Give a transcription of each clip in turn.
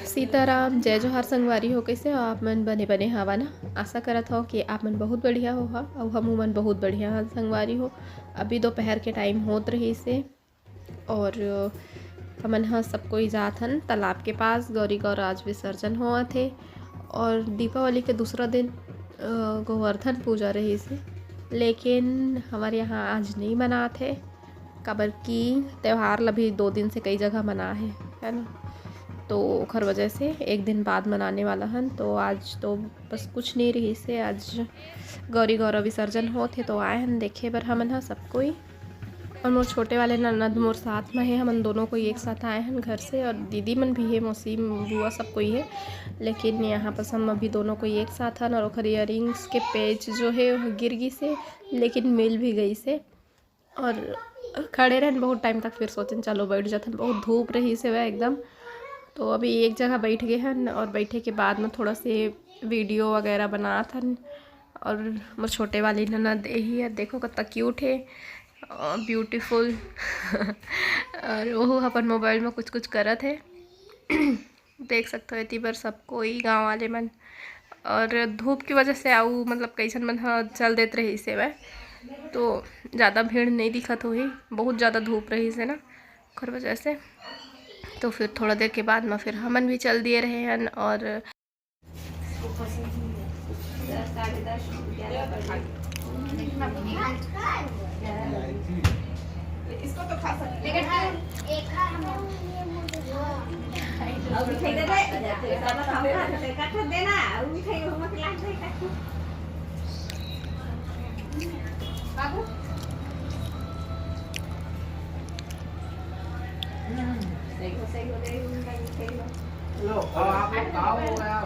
सीताराम जय जोहार संगवारी हो। कैसे हो आप मन? बने बने हवा ना। आशा करत हो कि आप मन बहुत बढ़िया हो और हम मन बहुत बढ़िया हाँ संगवारी हो। अभी दोपहर के टाइम होत रही से और हमन हाँ सब कोई जात हन तालाब के पास। गौरी गौर आज विसर्जन हुआ थे और दीपावली के दूसरा दिन गोवर्धन पूजा रही से, लेकिन हमारे यहाँ आज नहीं मना थे काबर की त्यौहार अभी 2 दिन से कई जगह मना है ना, तो ओखर वजह से एक दिन बाद मनाने वाला हन। तो आज तो बस कुछ नहीं रही से, आज गौरी गौर विसर्जन होते तो आए हन देखे बर हमन हाँ सब कोई। और मोर छोटे वाले ननद मोर साथ में है, हमन दोनों कोई एक साथ आए हैं घर से, और दीदी मन भी है, मौसी बुआ सब कोई है, लेकिन यहाँ पर हम अभी दोनों कोई एक साथ हन। और ओखर इयरिंग्स के पेच जो है वो गिर गई से, लेकिन मिल भी गई से। और खड़े रहन बहुत टाइम तक, फिर सोचन चलो बैठ जाते, बहुत धूप रही से वह एकदम। तो अभी एक जगह बैठ गए हैं और बैठे के बाद में थोड़ा से वीडियो वगैरह बना था। और मोर छोटे वाली ननद यही है, देखो कितना क्यूट है, ब्यूटीफुल और वो अपन मोबाइल में कुछ कुछ करत है देख सकते हो। इतनी बार सब कोई गाँव वाले मन, और धूप की वजह से आऊ मतलब कैसन मन हाँ चल देते रही से वह, तो ज़्यादा भीड़ नहीं दिखत हुई, बहुत ज़्यादा धूप रही से ना खर वजह से। तो फिर थोड़ा देर के बाद में फिर हमन भी चल दिए रहे हैं। और इसको तो खा सकते हैं। लो आप लोग खाओ हो गया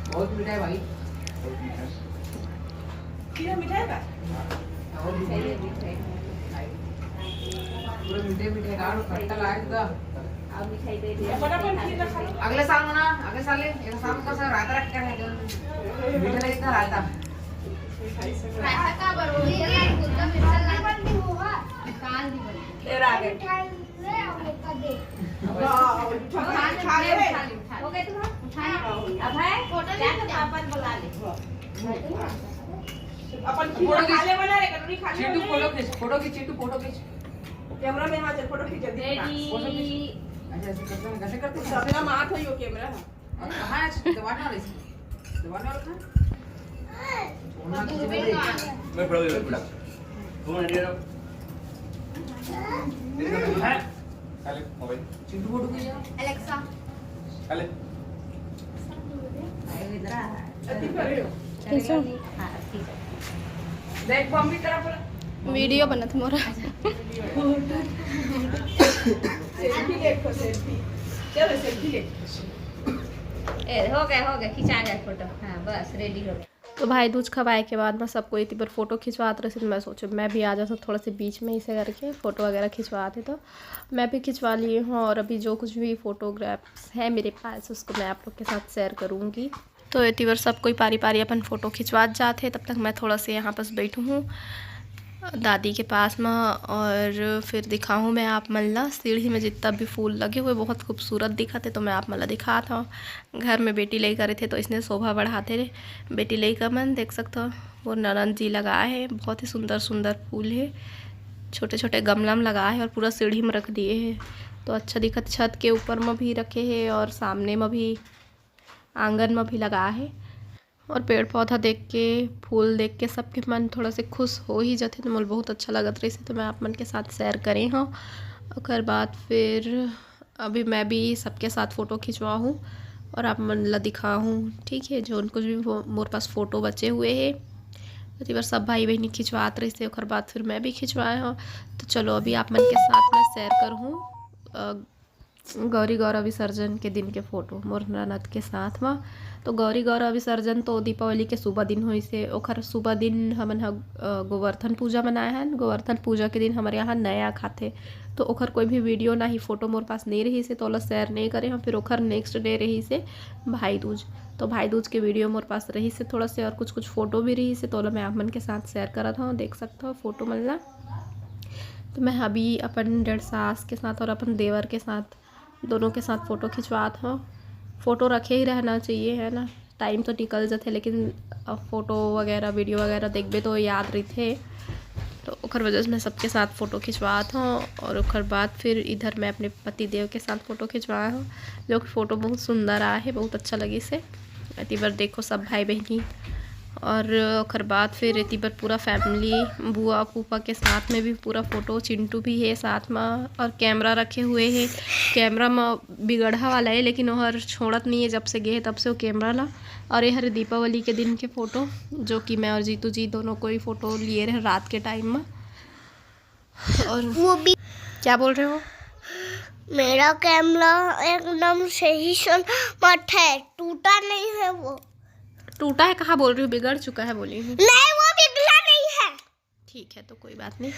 बहुत मीठा है भाई। क्या मिठाई का? पूरे मीठे मीठे गाढ़ खट्टा लाएगा। फटाफट खीर खा लो। अगले साल होना, अगले साल एक साल का सर रायता रख कर है जो मीठा लगता रायता। रायता का बरोली है, गुद्दा मिर्चा लाल भी होगा, काल भी बने। तेरा आ गया। खा ले। हो गए तुम्हारा? उठाए। अब है फोटो ले तो अपन बुला ले। अपन खीर खा ले बना रे, कटोरी खा ले। चिट्टू फोटो खींच चिट्टू फोटो खींच। कैमरा में हां चल फोटो खींच जल्दी। रेडी। ऐसे करते हैं सबका माथ हो यो कैमरा। कहां है दबाना वाला इसको दबाना वाला कहां मैं पढ़ो ये पढ़ा तुम रेडी रहो है खाली मोबाइल चिट्टू फोटो खींच एलेक्सा खाली अति करे हो। कैसे हां ठीक है। देख बम्बी तरफ वीडियो बनत मोरा। सेल्फी देखो सेल्फी। चलो सेल्फी ले। ए हो गया खिंचा गया फोटो। हां बस रेडी हो गया। तो भाई दूज खवाए के बाद में सबको इतनी बार फ़ोटो खिंचवाते रहे, तो मैं सोचूं मैं भी आ जाता थोड़ा से बीच में इसे करके फ़ोटो वगैरह खिंचवाते, तो मैं भी खिंचवा ली हूँ। और अभी जो कुछ भी फ़ोटोग्राफ्स हैं मेरे पास उसको मैं आप लोग के साथ शेयर करूँगी। तो इतनी बार सब कोई पारी पारी अपन फ़ोटो खिंचवा जाते, तब तक मैं थोड़ा से यहाँ पास बैठूँ हूँ दादी के पास में। और फिर दिखाऊँ मैं आप मल्ला सीढ़ी में जितना भी फूल लगे हुए बहुत खूबसूरत दिखाते, तो मैं आप मल्ला दिखा था। घर में बेटी ले करे थे तो इसने शोभा बढ़ाते रहे। बेटी ले का मन देख सकते हो, वो ननद जी लगाए हैं, बहुत ही सुंदर सुंदर फूल है, छोटे छोटे गमला में लगाए हैं और पूरा सीढ़ी में रख दिए हैं, तो अच्छा दिखत। छत के ऊपर में भी रखे हैं और सामने में भी आंगन में भी लगा है। और पेड़ पौधा देख के फूल देख के सबके मन थोड़ा से खुश हो ही जाते, तो मुझे बहुत अच्छा लगत रही से, तो मैं आप मन के साथ शेयर करें हाँ। और बाद फिर अभी मैं भी सबके साथ फ़ोटो खिंचवा हूँ और आप मन ला दिखाऊँ, ठीक है। जो कुछ भी मोरे पास फ़ोटो बचे हुए हैं तो बार सब भाई बहनी खिंचवाते रही से, और बाद फिर मैं भी खिंचवाए हूँ। तो चलो अभी आप मन के साथ मैं शेयर करूँ गौरी गौर विसर्जन के दिन के फ़ोटो मोर ननद के साथ में। तो गौरी गौर विसर्जन तो दीपावली के सुबह दिन हुई से, ओखर सुबह दिन हमन गोवर्धन पूजा मनाए हैं। गोवर्धन पूजा के दिन हमारे यहाँ नया खाते, तो ओखर कोई भी वीडियो ना ही फ़ोटो मोर पास नहीं रही से, तो ओला शेयर नहीं करे हम। फिर ओखर नेक्स्ट डे रही से भाई दूज, तो भाई दूज के वीडियो मोर पास रही से थोड़ा से, और कुछ कुछ फ़ोटो भी रही से, तो ओला मैं आप मन के साथ शेयर करा था। देख सकता हो फ़ोटो मिलना। तो मैं अभी अपन डेढ़ सास के साथ और अपन देवर के साथ दोनों के साथ फ़ोटो खिंचवात हो। फ़ोटो रखे ही रहना चाहिए, है ना। टाइम तो निकल जाते लेकिन फ़ोटो वगैरह वीडियो वगैरह देखबे तो याद रही थे, तो ओकर वजह से मैं सबके साथ फ़ोटो खिंचवात हूँ। और ओकर बाद फिर इधर मैं अपने पति देव के साथ फ़ोटो खिंचवाया हूँ, जो कि फ़ोटो बहुत सुंदर आया है, बहुत अच्छा लगी से। इधर देखो सब भाई बहनी। और ओकर बाद फिर इधर पूरा फैमिली बुआ फूफा के साथ में भी पूरा फ़ोटो, चिंटू भी है साथ में। और कैमरा रखे हुए हैं, कैमरा में बिगड़ा वाला है लेकिन वह छोड़त नहीं है, जब से गए तब से वो कैमरा ला। और ये हर दीपावली के दिन के फ़ोटो, जो कि मैं और जीतू जी दोनों कोई फ़ोटो लिए रहे रात के टाइम में। और वो भी क्या बोल रहे हो? मेरा कैमरा एकदम सही मत है, टूटा नहीं है। वो टूटा है कहाँ बोल रही हूँ, बिगड़ चुका है बोली हूँ। नहीं, वो बिगड़ा नहीं है। ठीक है तो कोई बात नहीं।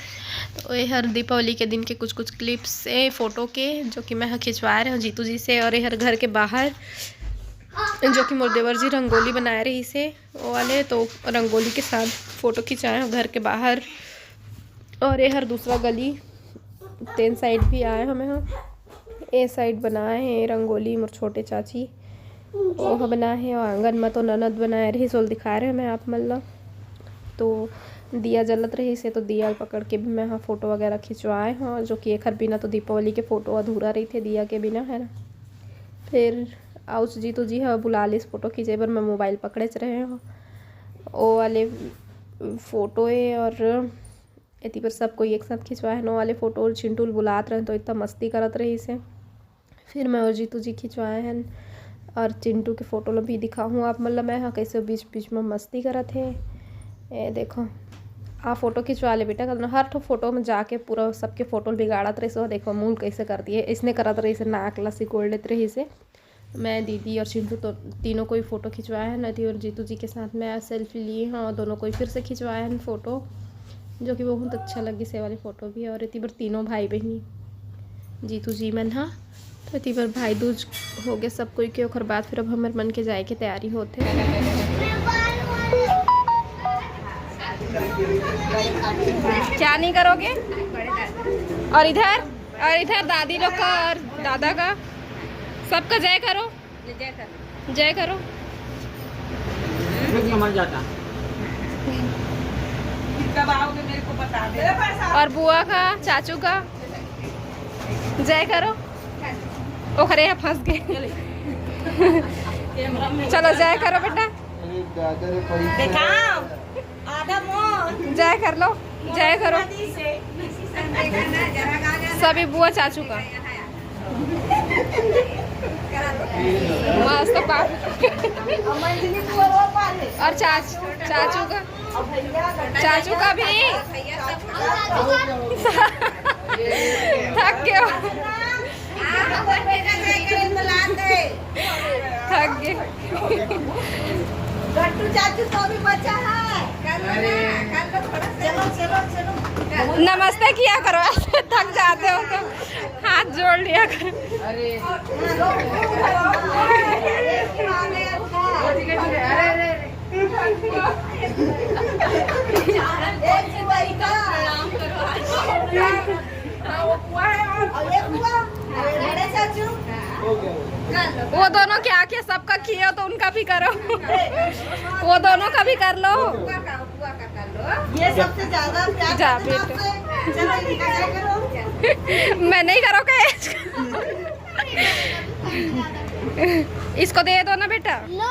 तो ये हर दीपावली के दिन के कुछ कुछ क्लिप्स है फ़ोटो के, जो कि मैं खिंचवा रहे हूँ जीतू जी से। और ये हर घर के बाहर जो कि मोर देवर जी रंगोली बनाए रही से वो वाले, तो रंगोली के साथ फ़ोटो खिंचाए हैं घर के बाहर। और ये हर दूसरा गली 3 साइड भी आए हमें, हम ए साइड बनाए हैं रंगोली मोर छोटे चाची ओह बनाए हैं। और आंगन में तो ननद बनाए रही, सोल दिखा रहे हैं मैं आप मतलब। तो दिया जलत रही से, तो दिया पकड़ के भी मैं हाँ फ़ोटो वगैरह खिंचवाए हैं, जो कि एक हर बिना तो दीपावली के फ़ोटो अधूरा रही थे दिया के बिना, है ना। फिर आउस जी तो जी हाँ बुला ली फ़ोटो खींचे पर मैं मोबाइल पकड़े च रहे हो वो वाले फ़ोटो है। और इतनी पर सब कोई एक साथ खिंचवाए नो वाले फ़ोटो। और चिंटूल बुलात रहे तो इतना मस्ती करत रही से। फिर मैं और जीतू जी खिंचवाए हैं। और चिंटू के फ़ोटो भी दिखाऊँ आप मतलब मैं हाँ कैसे बीच बीच में मस्ती करत है। ये देखो आ फ़ोटो खिंचवा ले बेटा, करना हर तो फ़ोटो में जाके पूरा सबके फ़ोटो बिगाड़त रही से। देखो मूल कैसे करती है, इसने करत रही से नाक लसी कोड़ लेते रही से। मैं दीदी और चिंटू तो तीनों कोई फ़ोटो खिंचवाया है, नदी और जीतू जी के साथ में सेल्फी लिए हैं। और दोनों कोई फिर से खिंचवाया है फ़ोटो, जो कि बहुत अच्छा लगी से वाली फ़ोटो भी। और इतनी बार तीनों भाई बहनी जीतू जी मन हाँ, तो इतनी बार भाई दूज हो गए सब कोई के। और बाद फिर अब हमारे मन के जाए के तैयारी होते। क्या नहीं करोगे? और इधर दादी लोग का और दादा का सबका जय करो, जय करो। कब आओगे मेरे को बता दे। और बुआ का चाचू का जय करो। ओखरे यहाँ फंस गए। चलो जय करो बेटा, दिखाओ आधा मोर जय कर लो, जय करो सभी बुआ चाचू का। मस्त और चाचू का भी थक गए, थक गए। गट्टू चाचू तो भी बचा है। चलो नमस्ते किया करो, ऐसे थक जाते हो तो हाथ जोड़ लिया करो। वो दोनों क्या किया, सबका किया तो उनका भी करो। वो दोनों का भी कर लो। ये सबसे ज्यादा प्यार जा करते हैं आपसे। चलो इनका करो। मैं नहीं करोगे। इसको दे दो ना बेटा। ना